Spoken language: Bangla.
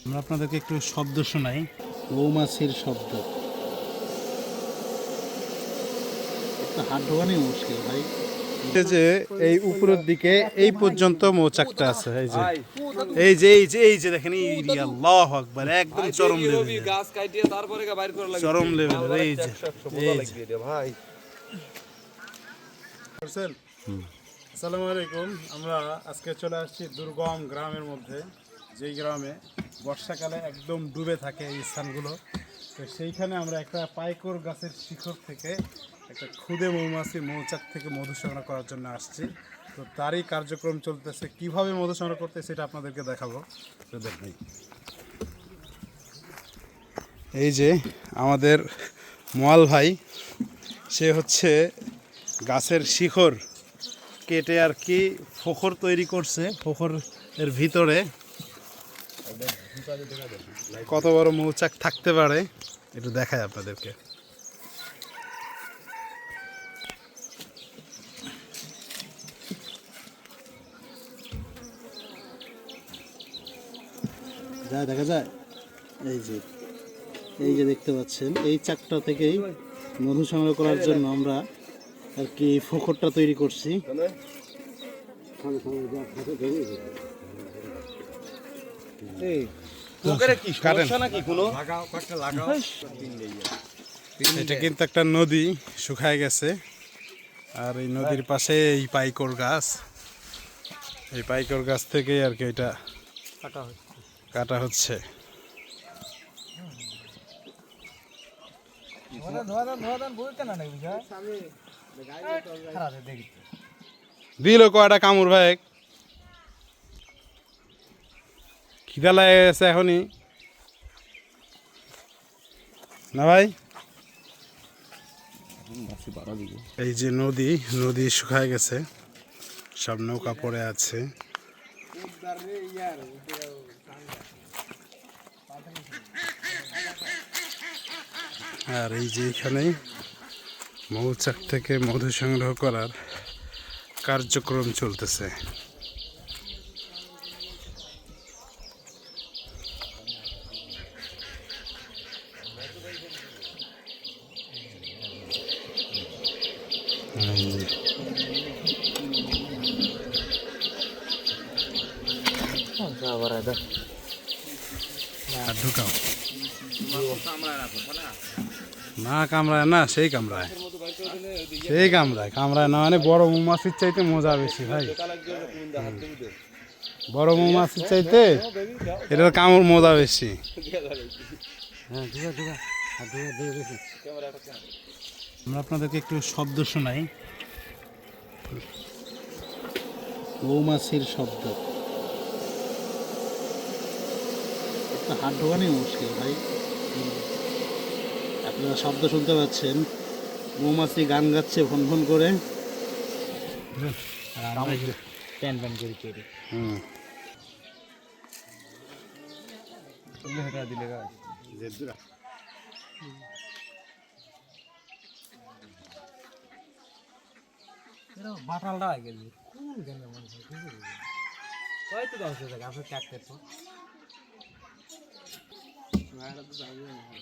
আমরা আপনাদেরকে একটু শব্দ শোনাই, মৌমাছির শব্দ। হাত ঢোকানোই মুশকিল ভাই। যে এই উপরের দিকে এই পর্যন্ত মৌচাকটা আছে, এই যে এই যে এই যে এই যে দেখেন, আল্লাহু আকবার, একদম চরম লেভেল, গাছ কাটিয়ে তারপরে বাইর করা লাগে, চরম লেভেল। এই যে ভাই, আসসালামু আলাইকুম। আমরা আজকে চলে আসছি দুর্গম গ্রামের মধ্যে, যেই গ্রামে বর্ষাকালে একদম ডুবে থাকে এই স্থানগুলো। তো সেইখানে আমরা একটা পাইকর গাছের শিকড় থেকে একটা ক্ষুদে মৌচাক থেকে মধু সংগ্রহ করার জন্য আসছি। তো তারই কার্যক্রম চলতেছে, কিভাবে মধু সংগ্রহ করতে সেটা আপনাদেরকে দেখাবো। তো দেখবেন, এই যে আমাদের মোয়াল ভাই, সে হচ্ছে গাছের শিকড় কেটে আর কি ফোকর তৈরি করছে। ফোকরের ভিতরে কত বড় মৌচাক থাকতে পারে একটু দেখায় আপনাদেরকে। যা দেখা যায়, এই যে দেখতে পাচ্ছেন, এই চাকটা থেকেই মধু সংগ্রহ করার জন্য আমরা আর কি ফোকরটা তৈরি করছি। এটা কিন্তু একটা নদী, শুকায় গেছে, আর এই নদীর পাশে এই পাইকর গাছ, এই পাইকর গাছ থেকে আর কি এটা কাটা হচ্ছে। দিল কয়টা কামড় ভাই, খিদা লাগে গেছে এখনই না ভাই। এই যে নদী শুকায় গেছে, সব নৌকা পড়ে আছে। আর এই যে এখানে মৌচাক থেকে মধু সংগ্রহ করার কার্যক্রম চলতেছে। ঢুকাও না, কামড়ায় না, সেই কামড়ায় না, মানে বড় মৌমাছির চাইতে মজা বেশি ভাই। বড় মৌমাছির চাইতে এটার কামড় মজা বেশি। আমরা আপনাদেরকে একটু শব্দ শোনাই, মৌমাছির শব্দ। হাত ঢোকানোই মুশকিল ভাই। আপনারা শব্দ শুনতে পাচ্ছেন, মৌমাছি গান গাচ্ছে ফোন ফোন করে। বাটালটা হয়ে গেল কোন গানে মানুষ হয়তো গাছে কাটতে তো